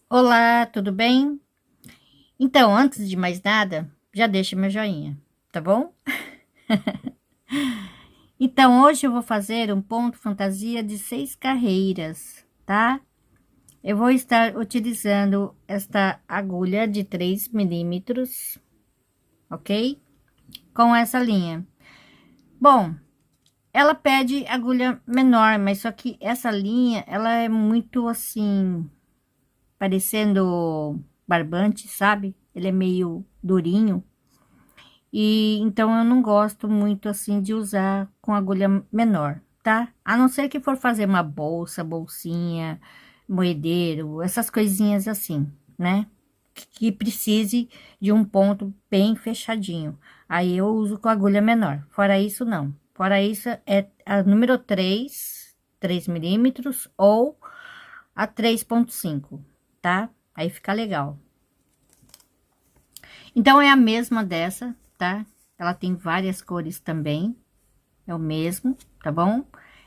Olá, tudo bem? Então, antes de mais nada, já deixa meu joinha, tá bom? Então, hoje eu vou fazer um ponto fantasia de 6 carreiras, tá? Eu vou estar utilizando esta agulha de 3 milímetros, ok? Com essa linha. Bom, ela pede agulha menor, mas só que essa linha, ela é muito assim, parecendo barbante, sabe? Ele é meio durinho. E então eu não gosto muito assim de usar com agulha menor, tá? A não ser que for fazer uma bolsa, bolsinha, moedeiro, essas coisinhas assim, né? Que precise de um ponto bem fechadinho. Aí eu uso com agulha menor. Fora isso, não. Fora isso, é a número 3 milímetros, ou a 3,5, tá? Aí fica legal. Então, é a mesma dessa, tá? Ela tem várias cores também. É o mesmo, tá bom?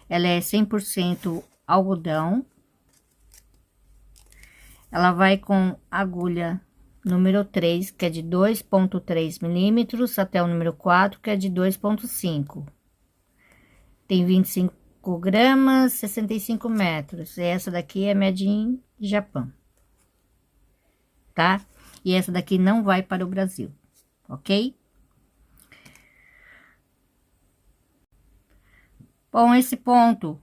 Ela é 100% algodão. Ela vai com agulha número 3, que é de 2,3 milímetros, até o número 4, que é de 2,5. Tem 25 gramas, 65 metros. E essa daqui é made in Japão, tá? E essa daqui não vai para o Brasil, ok? Bom, esse ponto,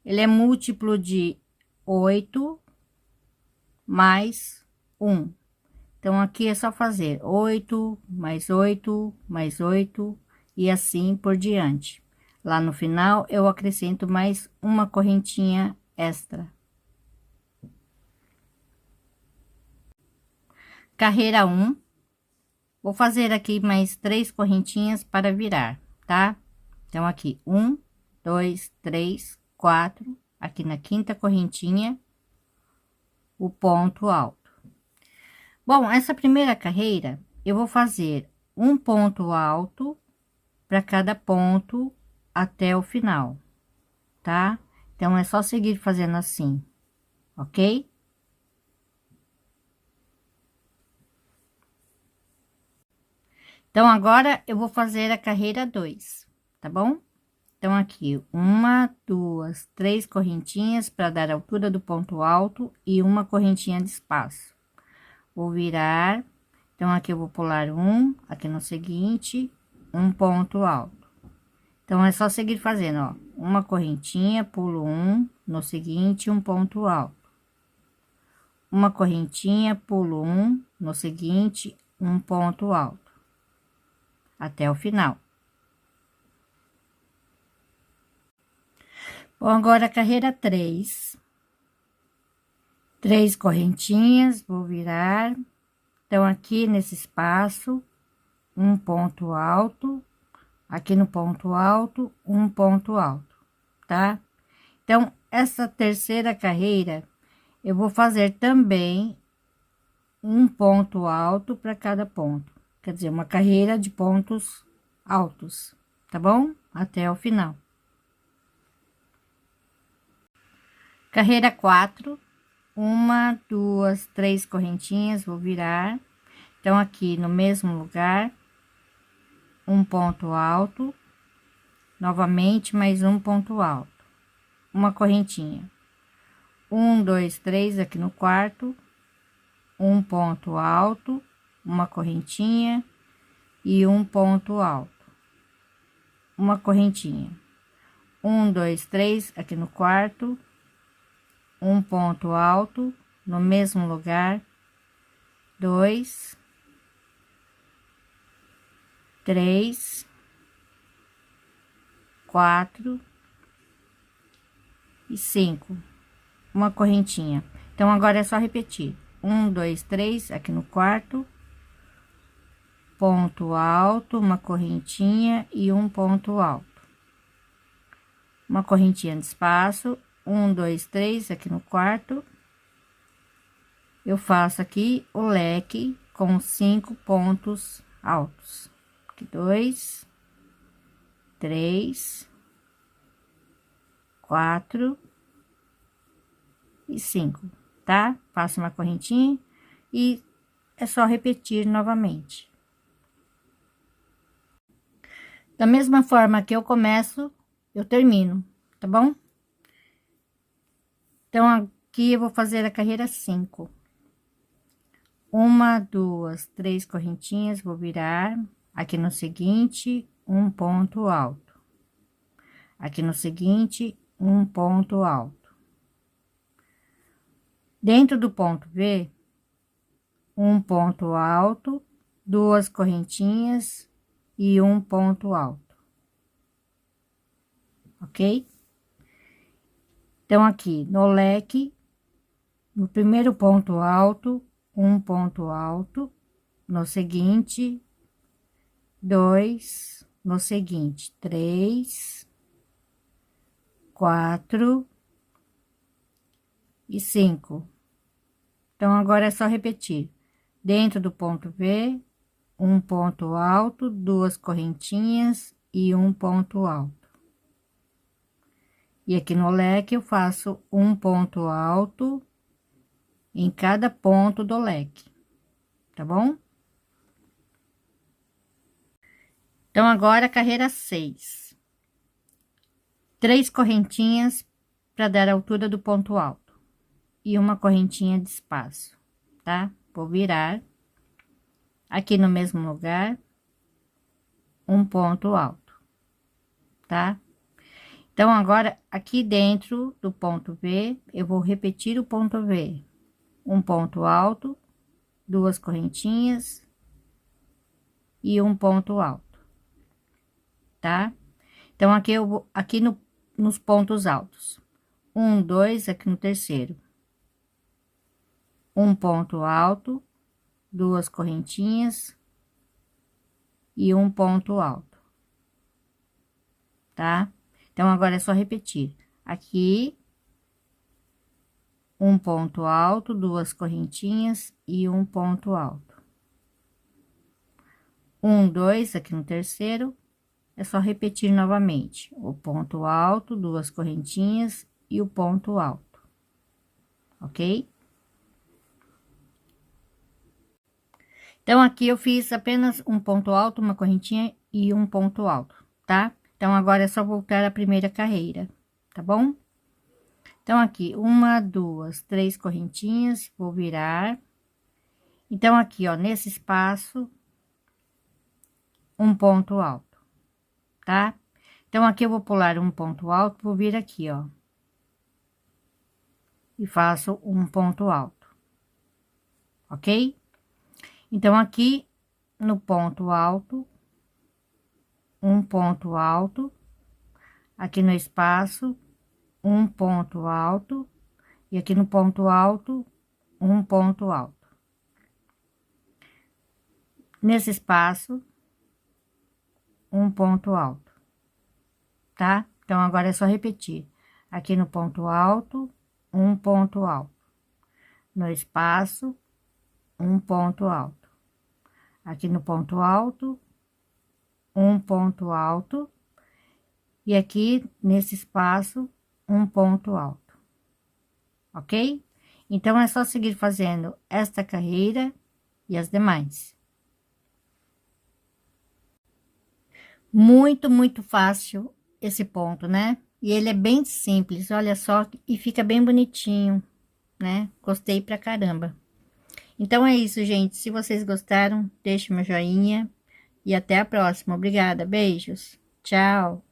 ele é múltiplo de 8 mais 1. Então, aqui é só fazer 8 mais 8 mais 8 e assim por diante. Lá no final, eu acrescento mais uma correntinha extra. Carreira 1. Vou fazer aqui mais 3 correntinhas para virar, tá? Então, aqui, 1, 2, 3, 4. Aqui na quinta correntinha, o ponto alto. Bom, essa primeira carreira, eu vou fazer um ponto alto para cada ponto até o final, tá? Então, é só seguir fazendo assim, ok? Então, agora eu vou fazer a carreira 2, tá bom? Então, aqui, uma, duas, 3 correntinhas para dar a altura do ponto alto e uma correntinha de espaço. Vou virar, então, aqui eu vou pular um, aqui no seguinte, um ponto alto. Então, é só seguir fazendo, ó, uma correntinha, pulo um, no seguinte, um ponto alto. Uma correntinha, pulo um, no seguinte, um ponto alto. Até o final. Bom, agora a carreira 3. 3 correntinhas, vou virar. Então, aqui nesse espaço, um ponto alto. Aqui no ponto alto, um ponto alto, tá? Então, essa terceira carreira, eu vou fazer também um ponto alto para cada ponto. Quer dizer, uma carreira de pontos altos, tá bom? Até o final. Carreira 4, uma, duas, 3 correntinhas, vou virar. Então, aqui no mesmo lugar, um ponto alto, novamente mais um ponto alto, uma correntinha. 1, 2, 3 aqui no quarto, um ponto alto, uma correntinha e um ponto alto, uma correntinha. 1, 2, 3 aqui no quarto, um ponto alto no mesmo lugar, 2, 3, 4 e 5, uma correntinha. Então, agora é só repetir: 1, 2, 3 aqui no quarto, ponto alto, uma correntinha e um ponto alto, uma correntinha de espaço. 1, 2, 3 aqui no quarto. Eu faço aqui o leque com 5 pontos altos. Aqui, 2, 3, 4 e 5. tá? Faço uma correntinha e é só repetir novamente. Da mesma forma que eu começo, eu termino, tá bom? Então, aqui eu vou fazer a carreira 5. Uma, duas, três correntinhas, vou virar. Aqui no seguinte, um ponto alto. Aqui no seguinte, um ponto alto. Dentro do ponto V, um ponto alto, duas correntinhas e um ponto alto. Ok? Então, aqui no leque, no primeiro ponto alto, um ponto alto, no seguinte, dois, no seguinte, três, quatro e 5. Então, agora é só repetir. Dentro do ponto V, um ponto alto, duas correntinhas e um ponto alto. E aqui no leque eu faço um ponto alto em cada ponto do leque, tá bom? Então, agora a carreira 6. 3 correntinhas para dar a altura do ponto alto e uma correntinha de espaço, tá? Vou virar aqui no mesmo lugar, um ponto alto, tá? Então, agora aqui dentro do ponto V, eu vou repetir o ponto V, um ponto alto, duas correntinhas e um ponto alto, tá? Então, aqui eu vou, aqui nos pontos altos, um, dois, aqui no terceiro, um ponto alto, duas correntinhas e um ponto alto, tá? Então, agora é só repetir aqui, um ponto alto, duas correntinhas e um ponto alto. Um, dois, aqui no terceiro, é só repetir novamente o ponto alto, duas correntinhas e o ponto alto, ok? Então, aqui eu fiz apenas um ponto alto, uma correntinha e um ponto alto, tá? Então, agora é só voltar à primeira carreira, tá bom? Então, aqui, uma, duas, três correntinhas, vou virar. Então, aqui, ó, nesse espaço, um ponto alto, tá? Então, aqui eu vou pular um ponto alto, vou vir aqui, ó. E faço um ponto alto, ok? Então, aqui no ponto alto, um ponto alto, aqui no espaço, um ponto alto, e aqui no ponto alto, um ponto alto. Nesse espaço, um ponto alto, tá? Então, agora é só repetir. Aqui no ponto alto, um ponto alto. No espaço, um ponto alto. Aqui no ponto alto, um ponto alto. E aqui, nesse espaço, um ponto alto. Ok? Então, é só seguir fazendo esta carreira e as demais. Muito fácil esse ponto, né? E ele é bem simples, olha só, e fica bem bonitinho, né? Gostei pra caramba. Então é isso, gente. Se vocês gostaram, deixe meu joinha e até a próxima. Obrigada, beijos. Tchau.